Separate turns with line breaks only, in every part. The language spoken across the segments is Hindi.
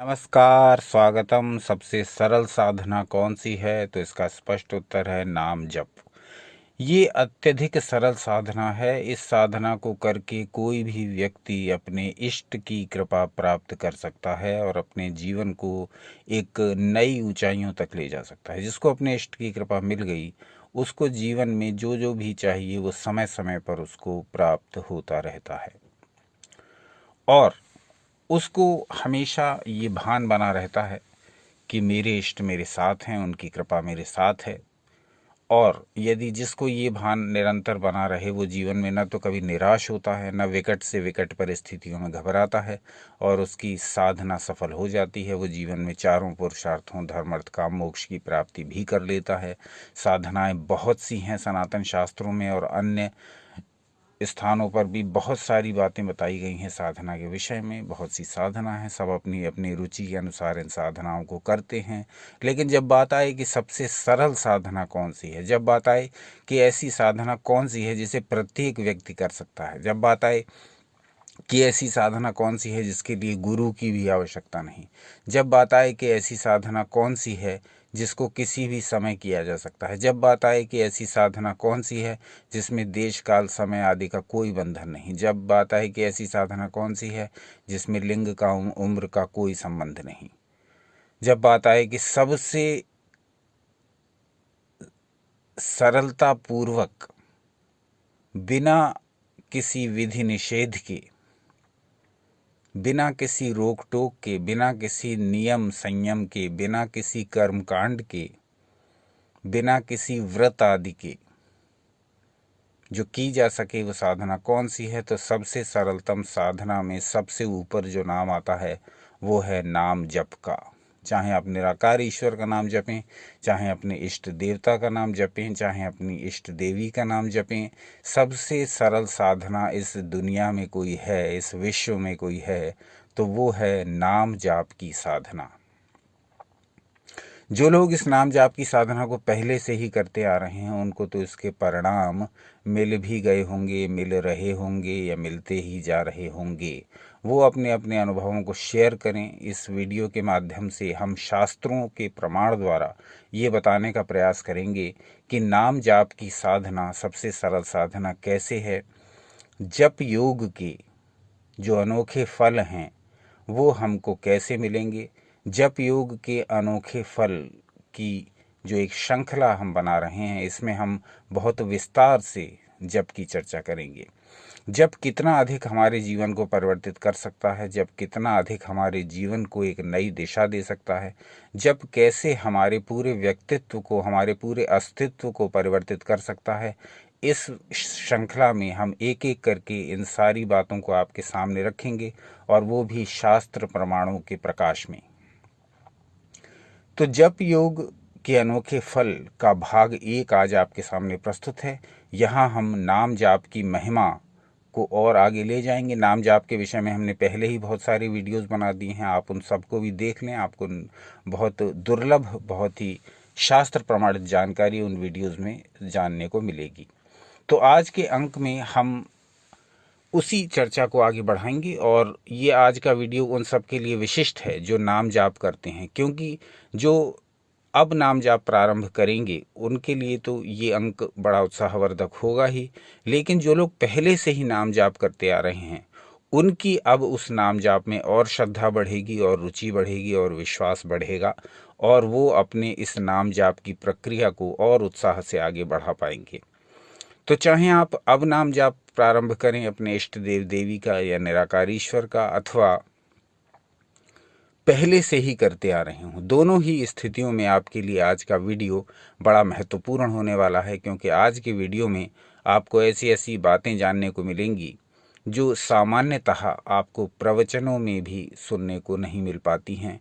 नमस्कार, स्वागतम। सबसे सरल साधना कौन सी है? तो इसका स्पष्ट उत्तर है नाम जप। ये अत्यधिक सरल साधना है। इस साधना को करके कोई भी व्यक्ति अपने इष्ट की कृपा प्राप्त कर सकता है और अपने जीवन को एक नई ऊंचाइयों तक ले जा सकता है। जिसको अपने इष्ट की कृपा मिल गई, उसको जीवन में जो जो भी चाहिए वो समय समय पर उसको प्राप्त होता रहता है और उसको हमेशा ये भान बना रहता है कि मेरे इष्ट मेरे साथ हैं, उनकी कृपा मेरे साथ है। और यदि जिसको ये भान निरंतर बना रहे, वो जीवन में न तो कभी निराश होता है, न विकट से विकट परिस्थितियों में घबराता है और उसकी साधना सफल हो जाती है। वो जीवन में चारों पुरुषार्थों धर्म अर्थ काम मोक्ष की प्राप्ति भी कर लेता है। साधनाएं बहुत सी हैं सनातन शास्त्रों में और अन्य स्थानों पर भी बहुत सारी बातें बताई गई हैं साधना के विषय में। बहुत सी साधना है, सब अपनी अपनी रुचि के अनुसार इन साधनाओं को करते हैं। लेकिन जब बात आए कि सबसे सरल साधना कौन सी है, जब बात आए कि ऐसी साधना कौन सी है जिसे प्रत्येक व्यक्ति कर सकता है, जब बात आए कि ऐसी साधना कौन सी है जिसके लिए गुरु की भी आवश्यकता नहीं, जब बात आए कि ऐसी साधना कौन सी है जिसको किसी भी समय किया जा सकता है, जब बात आए कि ऐसी साधना कौन सी है जिसमें देश काल समय आदि का कोई बंधन नहीं, जब बात आए कि ऐसी साधना कौन सी है जिसमें लिंग का उम्र का कोई संबंध नहीं, जब बात आए कि सबसे सरलता पूर्वक बिना किसी विधि निषेध के, बिना किसी रोक टोक के, बिना किसी नियम संयम के, बिना किसी कर्मकांड के, बिना किसी व्रत आदि के जो की जा सके वो साधना कौन सी है? तो सबसे सरलतम साधना में सबसे ऊपर जो नाम आता है वो है नाम जप का। चाहे आप निराकार ईश्वर का नाम जपें, चाहे अपने इष्ट देवता का नाम जपें, चाहे अपनी इष्ट देवी का नाम जपें, सबसे सरल साधना इस दुनिया में कोई है, इस विश्व में कोई है, तो वो है नाम जाप की साधना। जो लोग इस नाम जाप की साधना को पहले से ही करते आ रहे हैं, उनको तो इसके परिणाम मिल भी गए होंगे, मिल रहे होंगे या मिलते ही जा रहे होंगे। वो अपने अपने अनुभवों को शेयर करें। इस वीडियो के माध्यम से हम शास्त्रों के प्रमाण द्वारा ये बताने का प्रयास करेंगे कि नाम जाप की साधना सबसे सरल साधना कैसे है। जप योग के जो अनोखे फल हैं वो हमको कैसे मिलेंगे। जप योग के अनोखे फल की जो एक श्रृंखला हम बना रहे हैं, इसमें हम बहुत विस्तार से जप की चर्चा करेंगे। जप कितना अधिक हमारे जीवन को परिवर्तित कर सकता है, जप कितना अधिक हमारे जीवन को एक नई दिशा दे सकता है, जप कैसे हमारे पूरे व्यक्तित्व को, हमारे पूरे अस्तित्व को परिवर्तित कर सकता है। इस श्रृंखला में हम एक एक करके इन सारी बातों को आपके सामने रखेंगे और वो भी शास्त्र प्रमाणों के प्रकाश में। तो जप योग के अनोखे फल का भाग 1 आज आपके सामने प्रस्तुत है। यहाँ हम नाम जाप की महिमा को और आगे ले जाएंगे। नाम जाप के विषय में हमने पहले ही बहुत सारी वीडियोस बना दी हैं, आप उन सबको भी देख लें। आपको बहुत दुर्लभ, बहुत ही शास्त्र प्रमाणित जानकारी उन वीडियोस में जानने को मिलेगी। तो आज के अंक में हम उसी चर्चा को आगे बढ़ाएंगे और ये आज का वीडियो उन सब के लिए विशिष्ट है जो नाम जाप करते हैं, क्योंकि जो अब नाम जाप प्रारंभ करेंगे उनके लिए तो ये अंक बड़ा उत्साहवर्धक होगा ही, लेकिन जो लोग पहले से ही नाम जाप करते आ रहे हैं उनकी अब उस नाम जाप में और श्रद्धा बढ़ेगी और रुचि बढ़ेगी और विश्वास बढ़ेगा और वो अपने इस नाम जाप की प्रक्रिया को और उत्साह से आगे बढ़ा पाएंगे। तो चाहे आप अब नाम जाप प्रारंभ करें अपने इष्ट देव देवी का या निराकार ईश्वर का, अथवा पहले से ही करते आ रहे हों, दोनों ही स्थितियों में आपके लिए आज का वीडियो बड़ा महत्वपूर्ण होने वाला है। क्योंकि आज के वीडियो में आपको ऐसी ऐसी बातें जानने को मिलेंगी जो सामान्यतः आपको प्रवचनों में भी सुनने को नहीं मिल पाती हैं,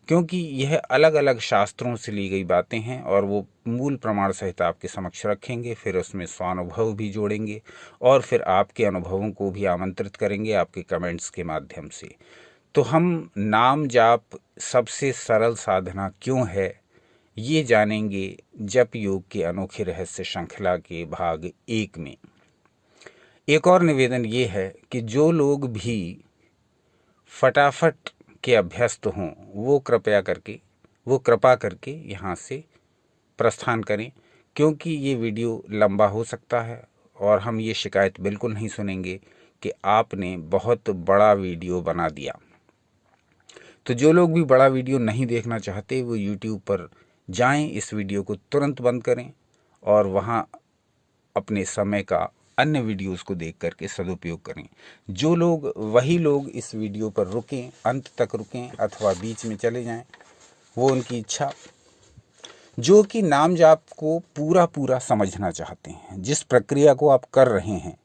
क्योंकि यह अलग अलग शास्त्रों से ली गई बातें हैं और वो मूल प्रमाण सहित आपके समक्ष रखेंगे। फिर उसमें स्वानुभव भी जोड़ेंगे और फिर आपके अनुभवों को भी आमंत्रित करेंगे आपके कमेंट्स के माध्यम से। तो हम नाम जाप सबसे सरल साधना क्यों है ये जानेंगे जप योग के अनोखे रहस्य श्रृंखला के भाग 1 में। एक और निवेदन ये है कि जो लोग भी फटाफट के अभ्यस्त हों वो कृपा करके यहाँ से प्रस्थान करें, क्योंकि ये वीडियो लंबा हो सकता है और हम ये शिकायत बिल्कुल नहीं सुनेंगे कि आपने बहुत बड़ा वीडियो बना दिया। तो जो लोग भी बड़ा वीडियो नहीं देखना चाहते वो YouTube पर जाएं, इस वीडियो को तुरंत बंद करें और वहाँ अपने समय का अन्य वीडियोस को देख करके सदुपयोग करें। वही लोग इस वीडियो पर रुकें, अंत तक रुकें अथवा बीच में चले जाएं, वो उनकी इच्छा। जो कि नाम जाप को पूरा समझना चाहते हैं, जिस प्रक्रिया को आप कर रहे हैं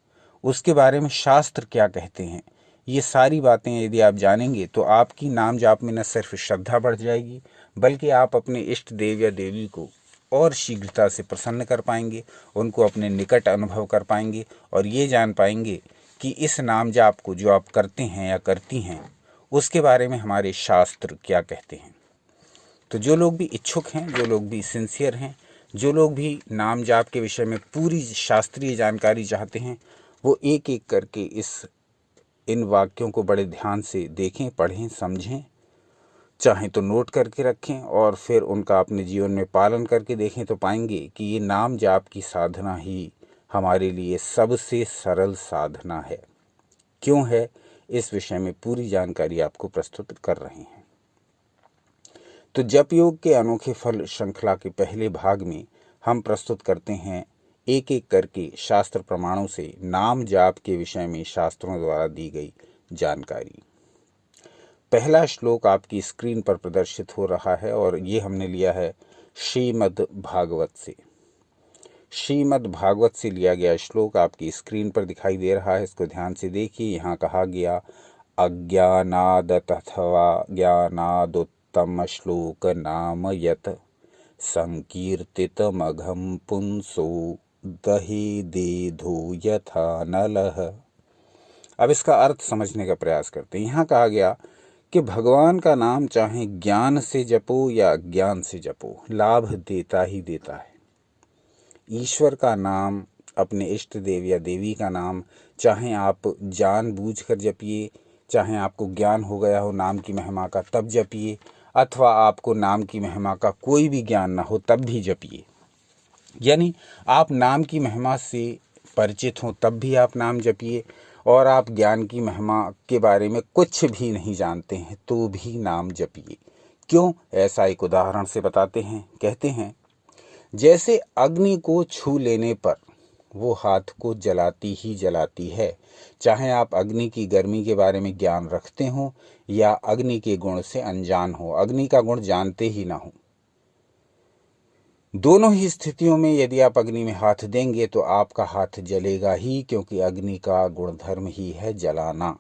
उसके बारे में शास्त्र क्या कहते हैं, ये सारी बातें यदि आप जानेंगे तो आपकी नाम जाप में न सिर्फ श्रद्धा बढ़ जाएगी बल्कि आप अपने इष्ट देव या देवी को और शीघ्रता से प्रसन्न कर पाएंगे, उनको अपने निकट अनुभव कर पाएंगे और ये जान पाएंगे कि इस नाम जाप को जो आप करते हैं या करती हैं उसके बारे में हमारे शास्त्र क्या कहते हैं। तो जो लोग भी इच्छुक हैं, जो लोग भी सिंसियर हैं, जो लोग भी नाम जाप के विषय में पूरी शास्त्रीय जानकारी चाहते हैं, वो एक एक करके इन वाक्यों को बड़े ध्यान से देखें, पढ़ें, समझें, चाहें तो नोट करके रखें और फिर उनका अपने जीवन में पालन करके देखें तो पाएंगे कि ये नाम जाप की साधना ही हमारे लिए सबसे सरल साधना है। क्यों है, इस विषय में पूरी जानकारी आपको प्रस्तुत कर रहे हैं। तो जप योग के अनोखे फल श्रृंखला के पहले भाग में हम प्रस्तुत करते हैं एक एक करके शास्त्र प्रमाणों से नाम जाप के विषय में शास्त्रों द्वारा दी गई जानकारी। पहला श्लोक आपकी स्क्रीन पर प्रदर्शित हो रहा है और ये हमने लिया है श्रीमद् भागवत से। श्रीमद् भागवत से लिया गया श्लोक आपकी स्क्रीन पर दिखाई दे रहा है, इसको ध्यान से देखिए। यहाँ कहा गया अज्ञानादथवा ज्ञानादुत्तम श्लोक नाम यत संकीर्तितमघं पुंसो दहे देधो यथा नलः। अब इसका अर्थ समझने का प्रयास करते हैं। यहाँ कहा गया कि भगवान का नाम चाहे ज्ञान से जपो या अज्ञान से जपो, लाभ देता ही देता है। ईश्वर का नाम, अपने इष्ट देव या देवी का नाम, चाहे आप जानबूझकर जपिए, चाहे आपको ज्ञान हो गया हो नाम की महिमा का तब जपिए, अथवा आपको नाम की महिमा का कोई भी ज्ञान ना हो तब भी जपिए। यानी आप नाम की महिमा से परिचित हों तब भी आप नाम जपिए और आप ज्ञान की महिमा के बारे में कुछ भी नहीं जानते हैं तो भी नाम जपिए। क्यों, ऐसा एक उदाहरण से बताते हैं। कहते हैं जैसे अग्नि को छू लेने पर वो हाथ को जलाती ही जलाती है, चाहे आप अग्नि की गर्मी के बारे में ज्ञान रखते हो या अग्नि के गुण से अनजान हो, अग्नि का गुण जानते ही ना हो। दोनों ही स्थितियों में यदि आप अग्नि में हाथ देंगे तो आपका हाथ जलेगा ही, क्योंकि अग्नि का गुणधर्म ही है जलाना।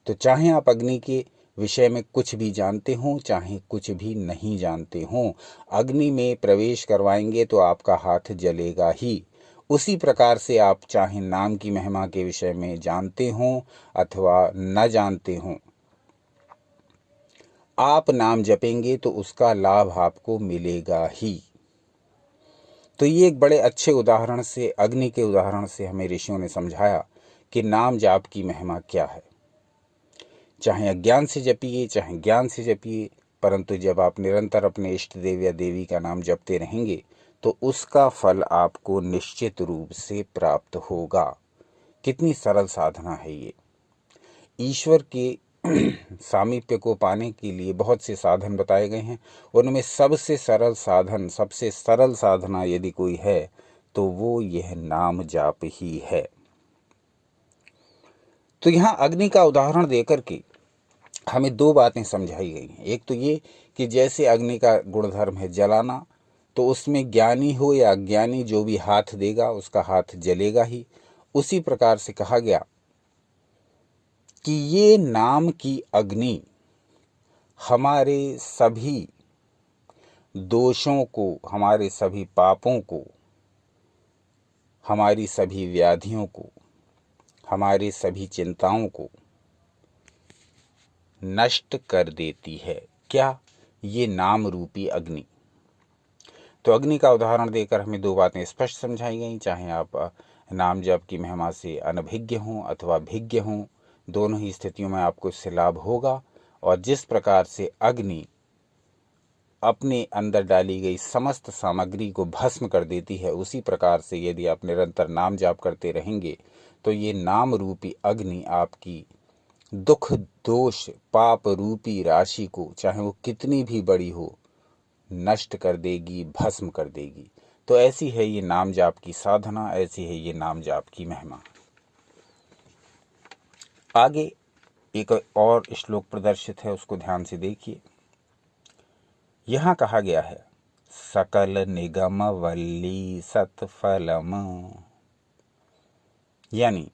तो चाहे आप अग्नि के विषय में कुछ भी जानते हो चाहे कुछ भी नहीं जानते हो, अग्नि में प्रवेश करवाएंगे तो आपका हाथ जलेगा ही। उसी प्रकार से आप चाहे नाम की महिमा के विषय में जानते हो अथवा न जानते हो, आप नाम जपेंगे तो उसका लाभ आपको मिलेगा ही। तो ये एक बड़े अच्छे उदाहरण से, अग्नि के उदाहरण से हमें ऋषियों ने समझाया कि नाम जाप की महिमा क्या है। चाहे अज्ञान से जपिए चाहे ज्ञान से जपिए, परंतु जब आप निरंतर अपने इष्ट देव या देवी का नाम जपते रहेंगे तो उसका फल आपको निश्चित रूप से प्राप्त होगा। कितनी सरल साधना है ये। ईश्वर के सामीप्य को पाने के लिए बहुत से साधन बताए गए हैं, उनमें सबसे सरल साधना यदि कोई है तो वो यह नाम जाप ही है। तो यहाँ अग्नि का उदाहरण देकर के हमें दो बातें समझाई गई हैं। एक तो ये कि जैसे अग्नि का गुणधर्म है जलाना, तो उसमें ज्ञानी हो या अज्ञानी जो भी हाथ देगा उसका हाथ जलेगा ही। उसी प्रकार से कहा गया कि ये नाम की अग्नि हमारे सभी दोषों को, हमारे सभी पापों को, हमारी सभी व्याधियों को, हमारी सभी चिंताओं को नष्ट कर देती है। क्या? ये नाम रूपी अग्नि। तो अग्नि का उदाहरण देकर हमें दो बातें स्पष्ट समझाई गई। चाहे आप नाम जप की महिमा से अनभिज्ञ हों अथवा भिज्ञ हों, दोनों ही स्थितियों में आपको इससे लाभ होगा और जिस प्रकार से अग्नि अपने अंदर डाली गई समस्त सामग्री को भस्म कर देती है, उसी प्रकार से यदि आप निरंतर नाम जाप करते रहेंगे तो ये नाम रूपी अग्नि आपकी दुख दोष पाप रूपी राशि को, चाहे वो कितनी भी बड़ी हो, नष्ट कर देगी, भस्म कर देगी। तो ऐसी है ये नाम जाप की साधना, ऐसी है ये नाम जाप की महिमा। आगे एक और श्लोक प्रदर्शित है, उसको ध्यान से देखिए। यहाँ कहा गया है सकल निगम वल्ली सतफलम, यानी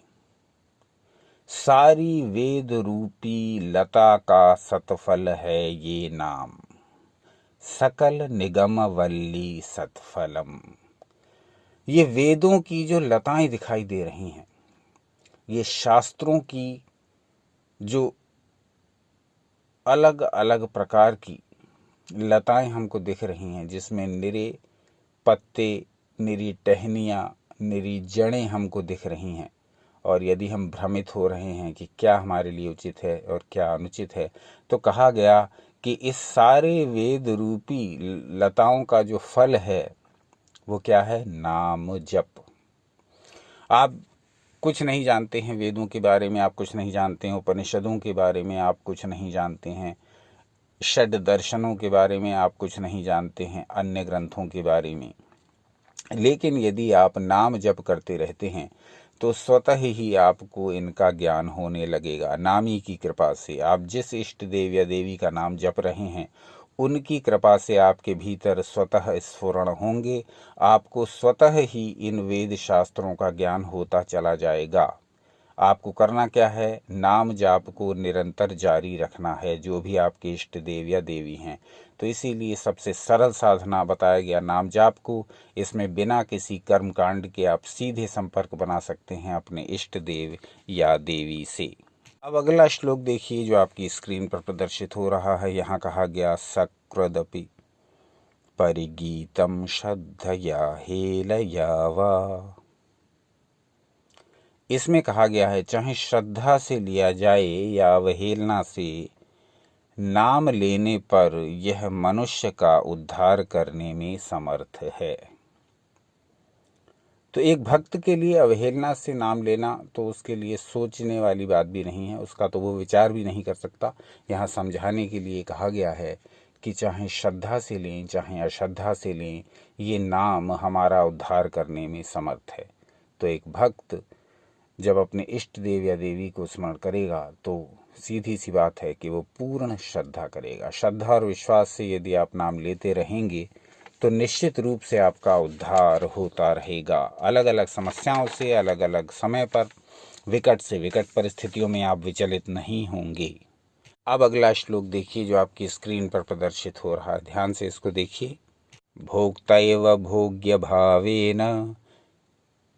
सारी वेद रूपी लता का सतफल है ये नाम। सकल निगम वल्ली सतफलम, ये वेदों की जो लताएं दिखाई दे रही हैं, ये शास्त्रों की जो अलग अलग प्रकार की लताएं हमको दिख रही हैं, जिसमें निरे पत्ते, निरी टहनियाँ, निरी जड़ें हमको दिख रही हैं, और यदि हम भ्रमित हो रहे हैं कि क्या हमारे लिए उचित है और क्या अनुचित है, तो कहा गया कि इस सारे वेद रूपी लताओं का जो फल है वो क्या है? नाम जप। आप कुछ नहीं जानते हैं वेदों के बारे में, आप कुछ नहीं जानते हैं उपनिषदों के बारे में, आप कुछ नहीं जानते हैं षड दर्शनों के बारे में, आप कुछ नहीं जानते हैं अन्य ग्रंथों के बारे में, लेकिन यदि आप नाम जप करते रहते हैं तो स्वतः ही आपको इनका ज्ञान होने लगेगा। नामी की कृपा से आप जिस इष्ट देव या देवी का नाम जप रहे हैं, उनकी कृपा से आपके भीतर स्वतः स्फुरण होंगे, आपको स्वतः ही इन वेद शास्त्रों का ज्ञान होता चला जाएगा। आपको करना क्या है? नाम जाप को निरंतर जारी रखना है, जो भी आपके इष्ट देव या देवी हैं। तो इसीलिए सबसे सरल साधना बताया गया नाम जाप को। इसमें बिना किसी कर्म कांड के आप सीधे संपर्क बना सकते हैं अपने इष्ट देव या देवी से। अब अगला श्लोक देखिए जो आपकी स्क्रीन पर प्रदर्शित हो रहा है। यहाँ कहा गया सकृदपि परिगीतम श्रद्धया हेलया वा। इसमें कहा गया है चाहे श्रद्धा से लिया जाए या अवहेलना से, नाम लेने पर यह मनुष्य का उद्धार करने में समर्थ है। तो एक भक्त के लिए अवहेलना से नाम लेना तो उसके लिए सोचने वाली बात भी नहीं है, उसका तो वो विचार भी नहीं कर सकता। यहाँ समझाने के लिए कहा गया है कि चाहे श्रद्धा से लें चाहे अश्रद्धा से लें, ये नाम हमारा उद्धार करने में समर्थ है। तो एक भक्त जब अपने इष्ट देव या देवी को स्मरण करेगा तो सीधी सी बात है कि वो पूर्ण श्रद्धा करेगा। श्रद्धा और विश्वास से यदि आप नाम लेते रहेंगे तो निश्चित रूप से आपका उद्धार होता रहेगा। अलग अलग समस्याओं से अलग अलग समय पर विकट से विकट परिस्थितियों में आप विचलित नहीं होंगे। अब अगला श्लोक देखिए जो आपकी स्क्रीन पर प्रदर्शित हो रहा है, ध्यान से इसको देखिए। भोक्तैव भोग्य भावेन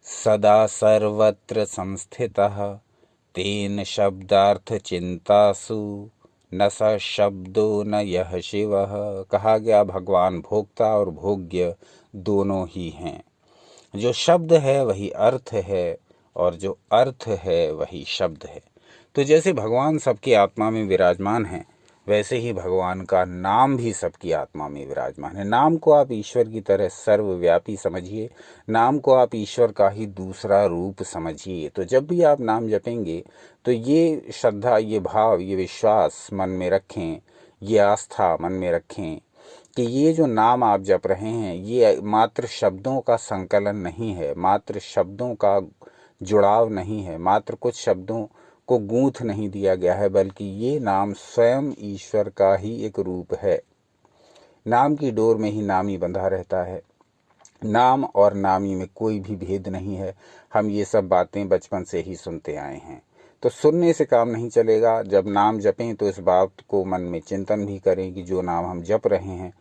सदा सर्वत्र संस्थितः तेन शब्दार्थ चिंतासु न स शब्दो न यह शिवः। कहा गया भगवान भोक्ता और भोग्य दोनों ही हैं। जो शब्द है वही अर्थ है और जो अर्थ है वही शब्द है। तो जैसे भगवान सबकी आत्मा में विराजमान हैं, वैसे ही भगवान का नाम भी सबकी आत्मा में विराजमान है। नाम को आप ईश्वर की तरह सर्वव्यापी समझिए, नाम को आप ईश्वर का ही दूसरा रूप समझिए। तो जब भी आप नाम जपेंगे तो ये श्रद्धा, ये भाव, ये विश्वास मन में रखें, ये आस्था मन में रखें कि ये जो नाम आप जप रहे हैं ये मात्र शब्दों का संकलन नहीं है, मात्र शब्दों का जुड़ाव नहीं है, मात्र कुछ शब्दों को गूंथ नहीं दिया गया है, बल्कि ये नाम स्वयं ईश्वर का ही एक रूप है। नाम की डोर में ही नामी बंधा रहता है। नाम और नामी में कोई भी भेद नहीं है। हम ये सब बातें बचपन से ही सुनते आए हैं। तो सुनने से काम नहीं चलेगा। जब नाम जपें तो इस बात को मन में चिंतन भी करें कि जो नाम हम जप रहे हैं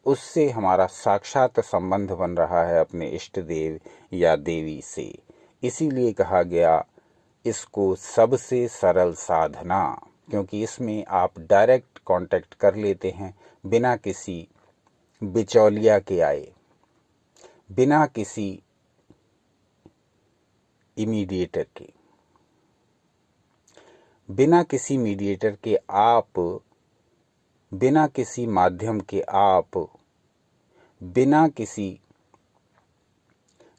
उससे हमारा साक्षात संबंध बन रहा है अपने इष्ट देव या देवी से। इसीलिए कहा गया इसको सबसे सरल साधना, क्योंकि इसमें आप डायरेक्ट कांटेक्ट कर लेते हैं बिना किसी बिचौलिया के आए, बिना किसी इमीडिएटर के, बिना किसी मीडिएटर के आप बिना किसी माध्यम के आप बिना किसी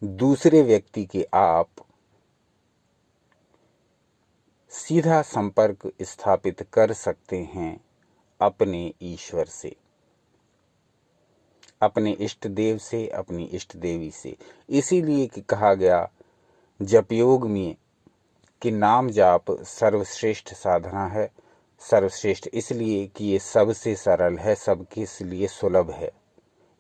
दूसरे व्यक्ति के आप सीधा संपर्क स्थापित कर सकते हैं अपने ईश्वर से, अपने इष्ट देव से, अपनी इष्ट देवी से। इसीलिए कि कहा गया जप योग में कि नाम जाप सर्वश्रेष्ठ साधना है। सर्वश्रेष्ठ इसलिए कि ये सबसे सरल है, सबके लिए सुलभ है।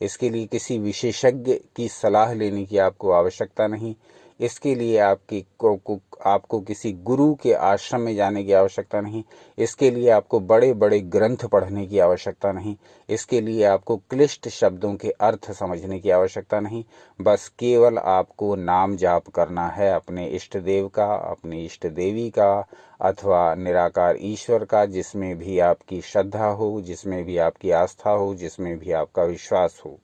इसके लिए किसी विशेषज्ञ की सलाह लेने की आपको आवश्यकता नहीं। इसके लिए आपको किसी गुरु के आश्रम में जाने की आवश्यकता नहीं। इसके लिए आपको बड़े बड़े ग्रंथ पढ़ने की आवश्यकता नहीं। इसके लिए आपको क्लिष्ट शब्दों के अर्थ समझने की आवश्यकता नहीं। बस केवल आपको नाम जाप करना है अपने इष्ट देव का, अपनी इष्ट देवी का, अथवा निराकार ईश्वर का, जिसमें भी आपकी श्रद्धा हो, जिसमें भी आपकी आस्था हो, जिसमें भी आपका विश्वास हो।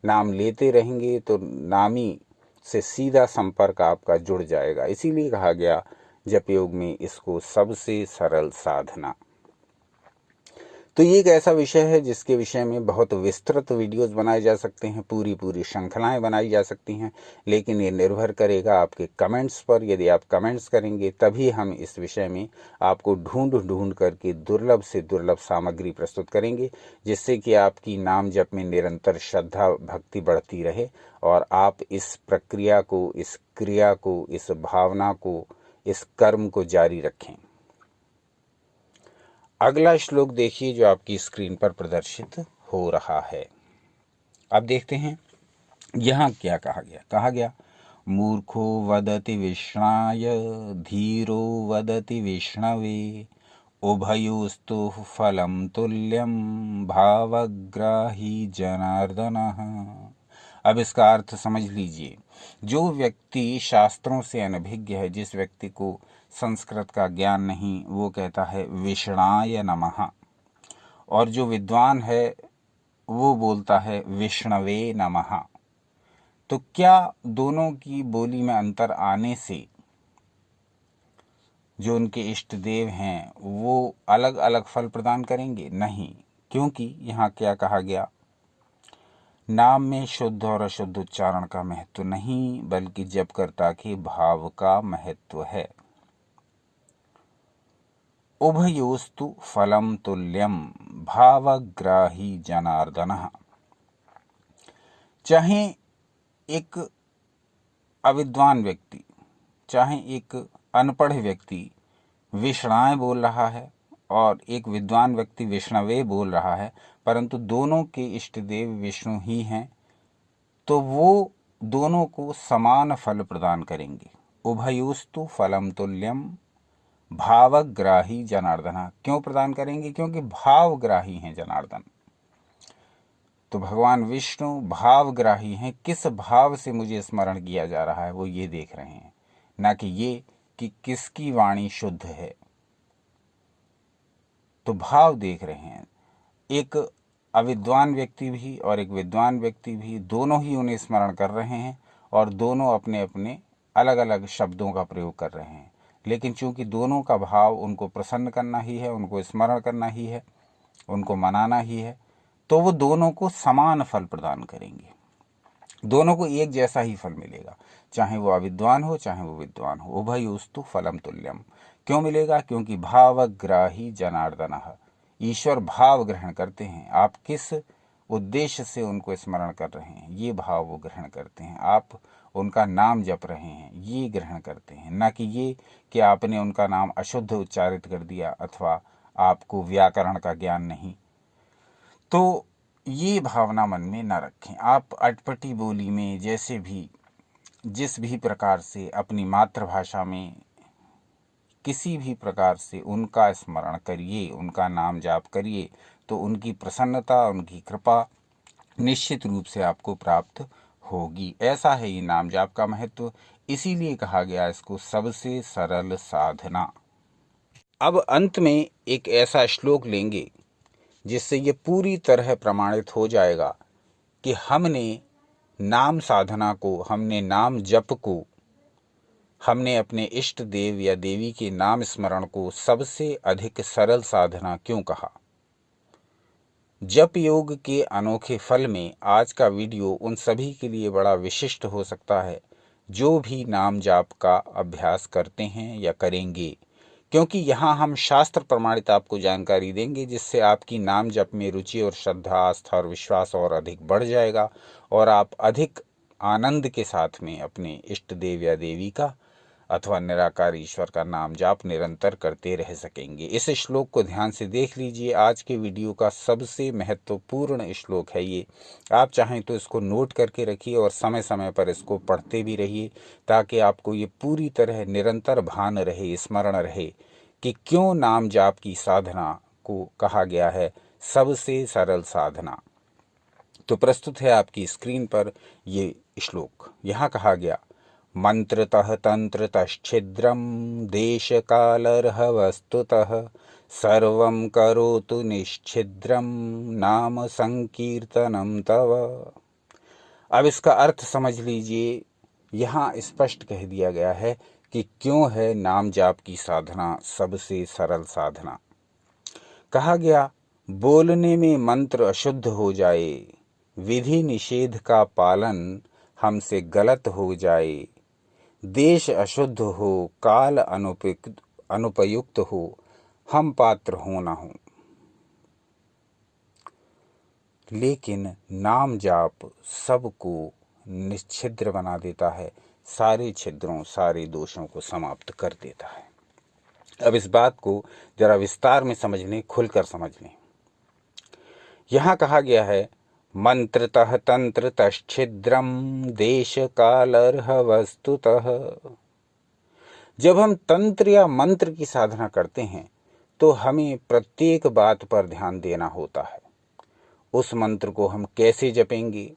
नाम लेते रहेंगे तो नामी से सीधा संपर्क आपका जुड़ जाएगा। इसीलिए कहा गया जप योग में इसको सबसे सरल साधना। तो ये एक ऐसा विषय है जिसके विषय में बहुत विस्तृत वीडियोस बनाए जा सकते हैं, पूरी श्रृंखलाएं बनाई जा सकती हैं, लेकिन ये निर्भर करेगा आपके कमेंट्स पर। यदि आप कमेंट्स करेंगे तभी हम इस विषय में आपको ढूंढ करके दुर्लभ से दुर्लभ सामग्री प्रस्तुत करेंगे, जिससे कि आपकी नाम जप में निरंतर श्रद्धा भक्ति बढ़ती रहे और आप इस प्रक्रिया को, इस क्रिया को, इस भावना को, इस कर्म को जारी रखें। अगला श्लोक देखिए जो आपकी स्क्रीन पर प्रदर्शित हो रहा है। अब देखते हैं यहाँ क्या कहा गया मूर्खो वदति विष्णाय धीरो वदति विष्णवे उभयोस्तु फलम तुल्यम भावग्राही जनार्दनः। अब इसका अर्थ समझ लीजिए। जो व्यक्ति शास्त्रों से अनभिज्ञ है, जिस व्यक्ति को संस्कृत का ज्ञान नहीं, वो कहता है विष्णाय नमः, और जो विद्वान है वो बोलता है विष्णवे नमः। तो क्या दोनों की बोली में अंतर आने से जो उनके इष्ट देव हैं वो अलग अलग फल प्रदान करेंगे? नहीं, क्योंकि यहाँ क्या कहा गया, नाम में शुद्ध और अशुद्ध उच्चारण का महत्व नहीं, बल्कि जपकर्ता के भाव का महत्व है। उभयोस्तु फलम तुल्यम भावग्राही जनार्दनः। चाहे एक अविद्वान व्यक्ति, चाहे एक अनपढ़ व्यक्ति विष्णाय बोल रहा है और एक विद्वान व्यक्ति विष्णवे बोल रहा है, परंतु दोनों के इष्ट देव विष्णु ही हैं, तो वो दोनों को समान फल प्रदान करेंगे। उभयोस्तु फलम तुल्यम भावग्राही जनार्दन। क्यों प्रदान करेंगे? क्योंकि भावग्राही हैं जनार्दन। तो भगवान विष्णु भावग्राही हैं। किस भाव से मुझे स्मरण किया जा रहा है वो ये देख रहे हैं, ना कि ये कि किसकी वाणी शुद्ध है। तो भाव देख रहे हैं। एक अविद्वान व्यक्ति भी और एक विद्वान व्यक्ति भी, दोनों ही उन्हें स्मरण कर रहे हैं और दोनों अपने अपने अलग अलग शब्दों का प्रयोग कर रहे हैं, लेकिन चूंकि दोनों का भाव उनको प्रसन्न करना ही है, उनको स्मरण करना ही है, उनको मनाना ही है, तो वो दोनों को समान फल प्रदान करेंगे। दोनों को एक जैसा ही फल मिलेगा, चाहे वो अविद्वान हो चाहे वो विद्वान हो। उभयोस्तु फलम तुल्यम। क्यों मिलेगा? क्योंकि भावग्राही जनार्दनः। ईश्वर भाव ग्रहण करते हैं। आप किस उद्देश्य से उनको स्मरण कर रहे हैं, ये भाव वो ग्रहण करते हैं। आप उनका नाम जप रहे हैं, ये ग्रहण करते हैं, ना कि ये कि आपने उनका नाम अशुद्ध उच्चारित कर दिया अथवा आपको व्याकरण का ज्ञान नहीं। तो ये भावना मन में न रखें। आप अटपटी बोली में जैसे भी, जिस भी प्रकार से अपनी मातृभाषा में किसी भी प्रकार से उनका स्मरण करिए, उनका नाम जाप करिए, तो उनकी प्रसन्नता, उनकी कृपा निश्चित रूप से आपको प्राप्त होगी। ऐसा है ये नाम जाप का महत्व। इसीलिए कहा गया इसको सबसे सरल साधना। अब अंत में एक ऐसा श्लोक लेंगे जिससे ये पूरी तरह प्रमाणित हो जाएगा कि हमने नाम साधना को, हमने नाम जप को, हमने अपने इष्ट देव या देवी के नाम स्मरण को सबसे अधिक सरल साधना क्यों कहा। जप योग के अनोखे फल में आज का वीडियो उन सभी के लिए बड़ा विशिष्ट हो सकता है जो भी नाम जाप का अभ्यास करते हैं या करेंगे, क्योंकि यहाँ हम शास्त्र प्रमाणित आपको जानकारी देंगे जिससे आपकी नाम जप में रुचि और श्रद्धा, आस्था और विश्वास और अधिक बढ़ जाएगा और आप अधिक आनंद के साथ में अपने इष्ट देव या देवी का अथवा निराकार ईश्वर का नाम जाप निरंतर करते रह सकेंगे। इस श्लोक को ध्यान से देख लीजिए। आज के वीडियो का सबसे महत्वपूर्ण श्लोक है ये। आप चाहें तो इसको नोट करके रखिए और समय समय पर इसको पढ़ते भी रहिए ताकि आपको ये पूरी तरह निरंतर भान रहे, स्मरण रहे कि क्यों नाम जाप की साधना को कहा गया है सबसे सरल साधना। तो प्रस्तुत है आपकी स्क्रीन पर ये श्लोक। यहाँ कहा गया, मंत्रतः तंत्रतश्छिद्रं देशकालर्ह वस्तुतः सर्वं करोतु निश्छिद्रं नाम संकीर्तनम तव। अब इसका अर्थ समझ लीजिए। यहाँ स्पष्ट कह दिया गया है कि क्यों है नाम जाप की साधना सबसे सरल साधना। कहा गया, बोलने में मंत्र अशुद्ध हो जाए, विधि निषेध का पालन हमसे गलत हो जाए, देश अशुद्ध हो, काल अनुपयुक्त हो, हम पात्र हो न हो, लेकिन नाम जाप सबको निश्छिद्र बना देता है, सारे छिद्रों, सारे दोषों को समाप्त कर देता है। अब इस बात को जरा विस्तार में समझ लें, खुलकर समझ लें। यहाँ कहा गया है, मंत्रतः तंत्रतश्छिद्रं देश कालर्ह वस्तुतः। जब हम तंत्र या मंत्र की साधना करते हैं तो हमें प्रत्येक बात पर ध्यान देना होता है। उस मंत्र को हम कैसे जपेंगे,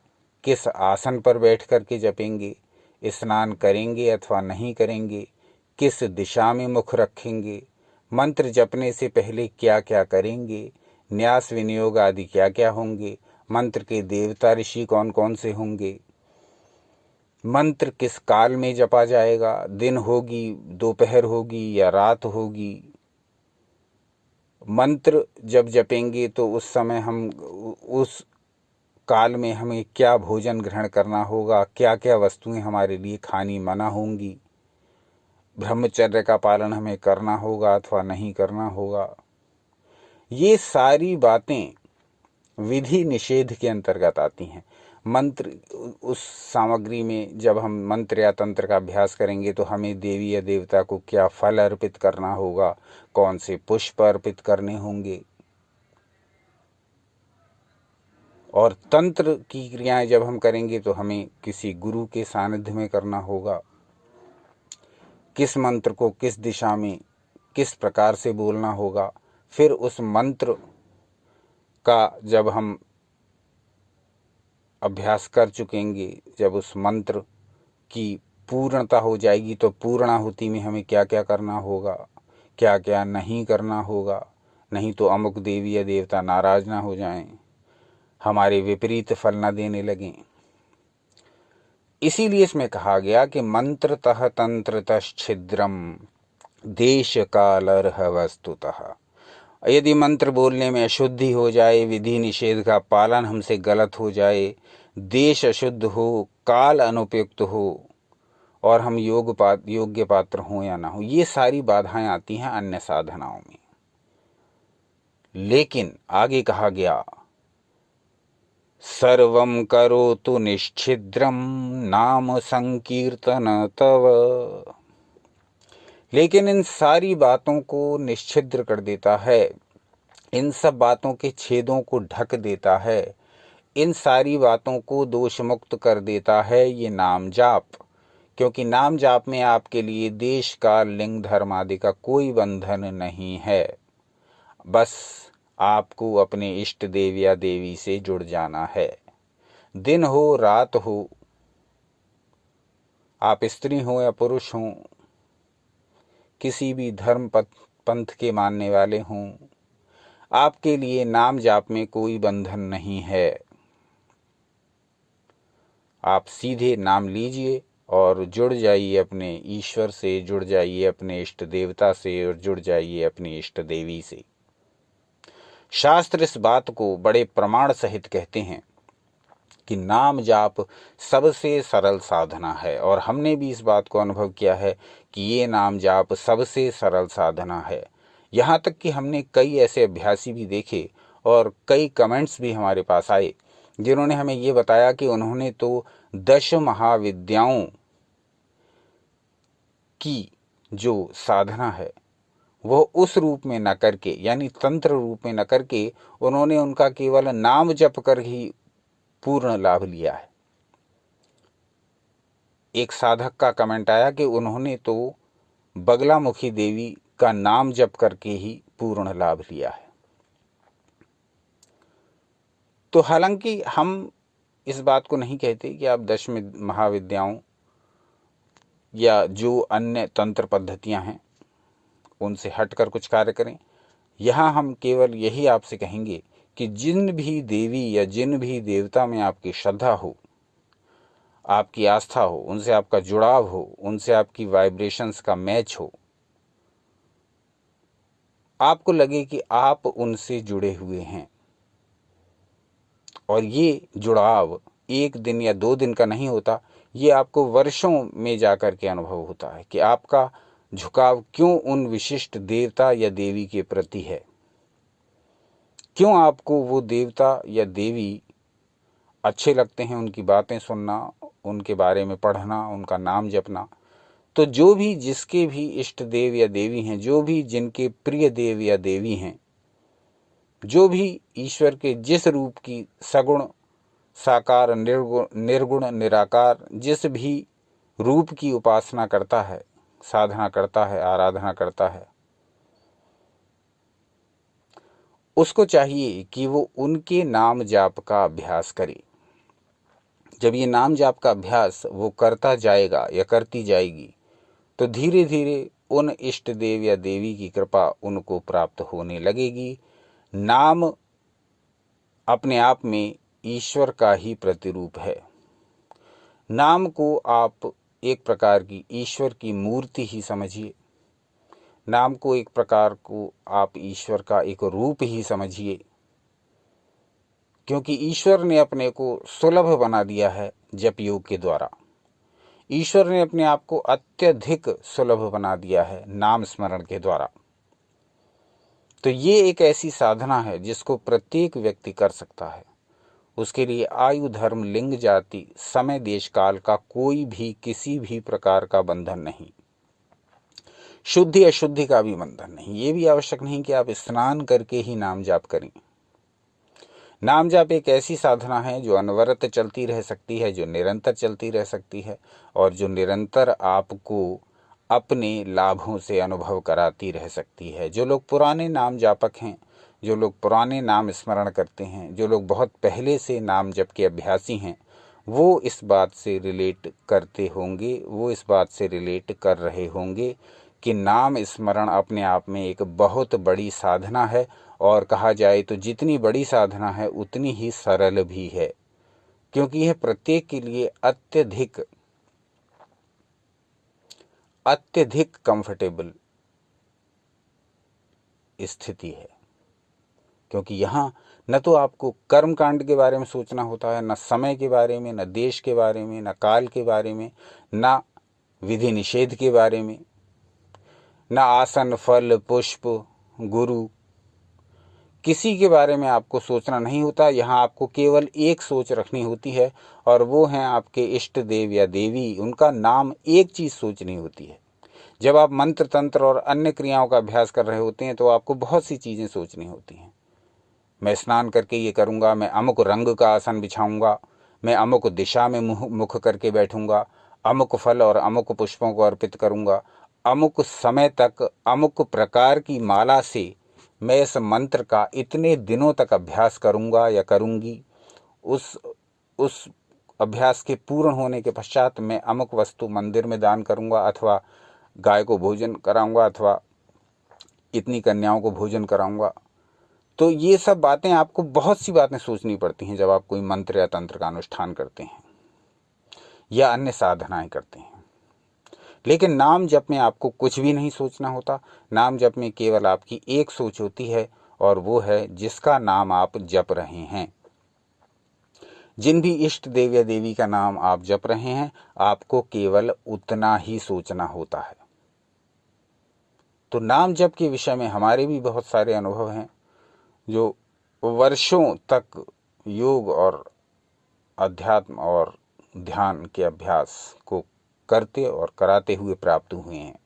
किस आसन पर बैठ करके जपेंगे, स्नान करेंगे अथवा नहीं करेंगे, किस दिशा में मुख रखेंगे, मंत्र जपने से पहले क्या क्या करेंगे, न्यास विनियोग आदि क्या क्या होंगे, मंत्र के देवता ऋषि कौन कौन से होंगे, मंत्र किस काल में जपा जाएगा, दिन होगी, दोपहर होगी या रात होगी, मंत्र जब जपेंगे तो उस समय हम उस काल में हमें क्या भोजन ग्रहण करना होगा, क्या क्या वस्तुएं हमारे लिए खानी मना होंगी, ब्रह्मचर्य का पालन हमें करना होगा अथवा नहीं करना होगा। ये सारी बातें विधि निषेध के अंतर्गत आती हैं। मंत्र, उस सामग्री में जब हम मंत्र या तंत्र का अभ्यास करेंगे तो हमें देवी या देवता को क्या फल अर्पित करना होगा, कौन से पुष्प अर्पित करने होंगे, और तंत्र की क्रियाएं जब हम करेंगे तो हमें किसी गुरु के सानिध्य में करना होगा, किस मंत्र को किस दिशा में किस प्रकार से बोलना होगा। फिर उस मंत्र का जब हम अभ्यास कर चुकेंगे, जब उस मंत्र की पूर्णता हो जाएगी तो पूर्णाहुति में हमें क्या क्या करना होगा, क्या क्या नहीं करना होगा, नहीं तो अमुक देवी या देवता नाराज ना हो जाएं, हमारे विपरीत फल न देने लगें। इसीलिए इसमें कहा गया कि मंत्रतः तंत्रतश्छिद्रम देश कालर्ह वस्तुतः। यदि मंत्र बोलने में अशुद्धि हो जाए, विधि निषेध का पालन हमसे गलत हो जाए, देश अशुद्ध हो, काल अनुपयुक्त हो और हम योग्य पात्र हों या ना हो, ये सारी बाधाएं आती हैं अन्य साधनाओं में। लेकिन आगे कहा गया, सर्वं करोतु निश्छिद्रं नाम संकीर्तन तव। लेकिन इन सारी बातों को निश्छिद्र कर देता है, इन सब बातों के छेदों को ढक देता है, इन सारी बातों को दोष मुक्त कर देता है ये नाम जाप। क्योंकि नाम जाप में आपके लिए देश, काल, लिंग, धर्म आदि का कोई बंधन नहीं है। बस आपको अपने इष्ट देव या देवी से जुड़ जाना है। दिन हो, रात हो, आप स्त्री हो या पुरुष हो, किसी भी धर्म पंथ के मानने वाले हों, आपके लिए नाम जाप में कोई बंधन नहीं है। आप सीधे नाम लीजिए और जुड़ जाइए अपने ईश्वर से, जुड़ जाइए अपने इष्ट देवता से और जुड़ जाइए अपनी इष्ट देवी से। शास्त्र इस बात को बड़े प्रमाण सहित कहते हैं कि नाम जाप सबसे सरल साधना है, और हमने भी इस बात को अनुभव किया है कि ये नाम जाप सबसे सरल साधना है। यहाँ तक कि हमने कई ऐसे अभ्यासी भी देखे और कई कमेंट्स भी हमारे पास आए जिन्होंने हमें ये बताया कि उन्होंने तो 10 महाविद्याओं की जो साधना है वो उस रूप में न करके, यानी तंत्र रूप में न करके, उन्होंने उनका केवल नाम जप कर ही पूर्ण लाभ लिया है। एक साधक का कमेंट आया कि उन्होंने तो बगलामुखी देवी का नाम जप करके ही पूर्ण लाभ लिया है। तो हालांकि हम इस बात को नहीं कहते कि आप 10 महाविद्याओं या जो अन्य तंत्र पद्धतियां हैं उनसे हटकर कुछ कार्य करें। यहाँ हम केवल यही आपसे कहेंगे कि जिन भी देवी या जिन भी देवता में आपकी श्रद्धा हो, आपकी आस्था हो, उनसे आपका जुड़ाव हो, उनसे आपकी वाइब्रेशंस का मैच हो, आपको लगे कि आप उनसे जुड़े हुए हैं, और ये जुड़ाव 1 दिन या 2 दिन का नहीं होता, ये आपको वर्षों में जाकर के अनुभव होता है कि आपका झुकाव क्यों उन विशिष्ट देवता या देवी के प्रति है, क्यों आपको वो देवता या देवी अच्छे लगते हैं, उनकी बातें सुनना, उनके बारे में पढ़ना, उनका नाम जपना। तो जो भी जिसके भी इष्ट देव या देवी हैं, जो भी जिनके प्रिय देव या देवी हैं, जो भी ईश्वर के जिस रूप की सगुण साकार निर्गुण निराकार जिस भी रूप की उपासना करता है, साधना करता है, आराधना करता है, उसको चाहिए कि वो उनके नाम जाप का अभ्यास करे। जब ये नाम जाप का अभ्यास वो करता जाएगा या करती जाएगी तो धीरे धीरे उन इष्ट देव या देवी की कृपा उनको प्राप्त होने लगेगी। नाम अपने आप में ईश्वर का ही प्रतिरूप है। नाम को आप एक प्रकार की ईश्वर की मूर्ति ही समझिए। नाम को एक प्रकार को आप ईश्वर का एक रूप ही समझिए, क्योंकि ईश्वर ने अपने को सुलभ बना दिया है जप योग के द्वारा। ईश्वर ने अपने आप को अत्यधिक सुलभ बना दिया है नाम स्मरण के द्वारा। तो ये एक ऐसी साधना है जिसको प्रत्येक व्यक्ति कर सकता है। उसके लिए आयु, धर्म, लिंग, जाति, समय, देश, काल का कोई भी किसी भी प्रकार का बंधन नहीं, शुद्धि अशुद्धि का भी बंधन नहीं। ये भी आवश्यक नहीं कि आप स्नान करके ही नाम जाप करें। नाम जाप एक ऐसी साधना है जो अनवरत चलती रह सकती है, जो निरंतर चलती रह सकती है, और जो निरंतर आपको अपने लाभों से अनुभव कराती रह सकती है। जो लोग पुराने नाम जापक हैं, जो लोग पुराने नाम स्मरण करते हैं, जो लोग बहुत पहले से नाम जप के अभ्यासी हैं, वो इस बात से रिलेट करते होंगे, वो इस बात से रिलेट कर रहे होंगे कि नाम स्मरण अपने आप में एक बहुत बड़ी साधना है, और कहा जाए तो जितनी बड़ी साधना है उतनी ही सरल भी है, क्योंकि यह प्रत्येक के लिए अत्यधिक कंफर्टेबल स्थिति है। क्योंकि यहाँ न तो आपको कर्म कांड के बारे में सोचना होता है, न समय के बारे में, न देश के बारे में, न काल के बारे में, न विधि निषेध के बारे में, न आसन, फल, पुष्प, गुरु, किसी के बारे में आपको सोचना नहीं होता। यहाँ आपको केवल एक सोच रखनी होती है, और वो हैं आपके इष्ट देव या देवी, उनका नाम। एक चीज़ सोचनी होती है। जब आप मंत्र तंत्र और अन्य क्रियाओं का अभ्यास कर रहे होते हैं तो आपको बहुत सी चीज़ें सोचनी होती हैं। मैं स्नान करके ये करूँगा, मैं अमुक रंग का आसन बिछाऊँगा, मैं अमुक दिशा में मुख करके बैठूँगा, अमुक फल और अमुक पुष्पों को अर्पित करूँगा, अमुक समय तक अमुक प्रकार की माला से मैं इस मंत्र का इतने दिनों तक अभ्यास करूँगा या करूँगी। उस अभ्यास के पूर्ण होने के पश्चात मैं अमुक वस्तु मंदिर में दान करूँगा, अथवा गाय को भोजन कराऊँगा, अथवा इतनी कन्याओं को भोजन कराऊँगा। तो ये सब बातें, आपको बहुत सी बातें सोचनी पड़ती हैं जब आप कोई मंत्र या तंत्र का अनुष्ठान करते हैं या अन्य साधनाएं करते हैं। लेकिन नाम जप में आपको कुछ भी नहीं सोचना होता। नाम जप में केवल आपकी एक सोच होती है, और वो है जिसका नाम आप जप रहे हैं। जिन भी इष्ट देव या देवी का नाम आप जप रहे हैं, आपको केवल उतना ही सोचना होता है। तो नाम जप के विषय में हमारे भी बहुत सारे अनुभव हैं, जो वर्षों तक योग और अध्यात्म और ध्यान के अभ्यास को करते और कराते हुए प्राप्त हुए हैं।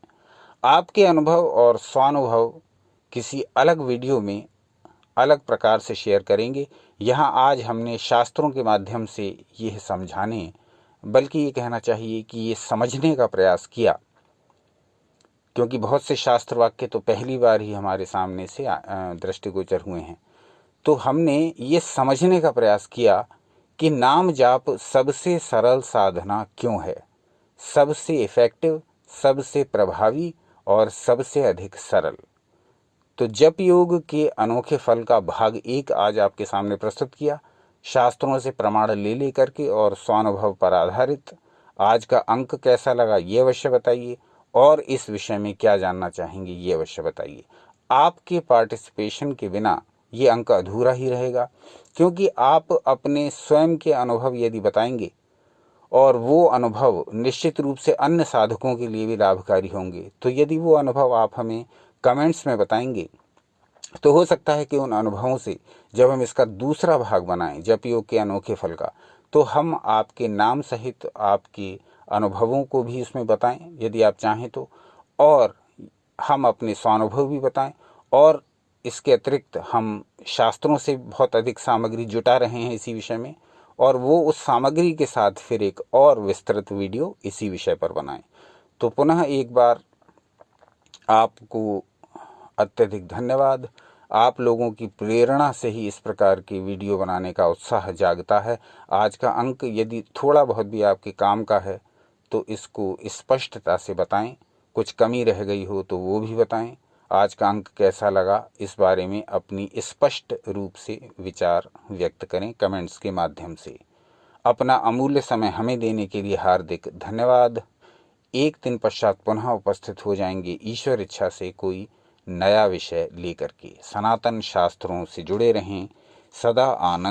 आपके अनुभव और स्वानुभव किसी अलग वीडियो में अलग प्रकार से शेयर करेंगे। यहाँ आज हमने शास्त्रों के माध्यम से यह समझाने, बल्कि ये कहना चाहिए कि ये समझने का प्रयास किया, क्योंकि बहुत से शास्त्र वाक्य तो पहली बार ही हमारे सामने से दृष्टिगोचर हुए हैं। तो हमने ये समझने का प्रयास किया कि नाम जाप सबसे सरल साधना क्यों है, सबसे इफेक्टिव, सबसे प्रभावी और सबसे अधिक सरल। तो जप योग के अनोखे फल का भाग 1 आज आपके सामने प्रस्तुत किया, शास्त्रों से प्रमाण ले करके और स्वानुभव पर आधारित। आज का अंक कैसा लगा ये अवश्य बताइए, और इस विषय में क्या जानना चाहेंगे ये अवश्य बताइए। आपके पार्टिसिपेशन के बिना ये अंक अधूरा ही रहेगा, क्योंकि आप अपने स्वयं के अनुभव यदि बताएंगे और वो अनुभव निश्चित रूप से अन्य साधकों के लिए भी लाभकारी होंगे, तो यदि वो अनुभव आप हमें कमेंट्स में बताएंगे, तो हो सकता है कि उन अनुभवों से जब हम इसका दूसरा भाग बनाएं जप योग के अनोखे फल का, तो हम आपके नाम सहित आपके अनुभवों को भी इसमें बताएं यदि आप चाहें तो, और हम अपने स्वानुभव भी बताएं। और इसके अतिरिक्त हम शास्त्रों से बहुत अधिक सामग्री जुटा रहे हैं इसी विषय में, और वो उस सामग्री के साथ फिर एक और विस्तृत वीडियो इसी विषय पर बनाएं। तो पुनः एक बार आपको अत्यधिक धन्यवाद। आप लोगों की प्रेरणा से ही इस प्रकार की वीडियो बनाने का उत्साह जागता है। आज का अंक यदि थोड़ा बहुत भी आपके काम का है तो इसको स्पष्टता से बताएं, कुछ कमी रह गई हो तो वो भी बताएं। आज का अंक कैसा लगा इस बारे में अपनी स्पष्ट रूप से विचार व्यक्त करें कमेंट्स के माध्यम से। अपना अमूल्य समय हमें देने के लिए हार्दिक धन्यवाद। एक दिन पश्चात पुनः उपस्थित हो जाएंगे ईश्वर इच्छा से कोई नया विषय लेकर के। सनातन शास्त्रों से जुड़े रहें, सदा आनंद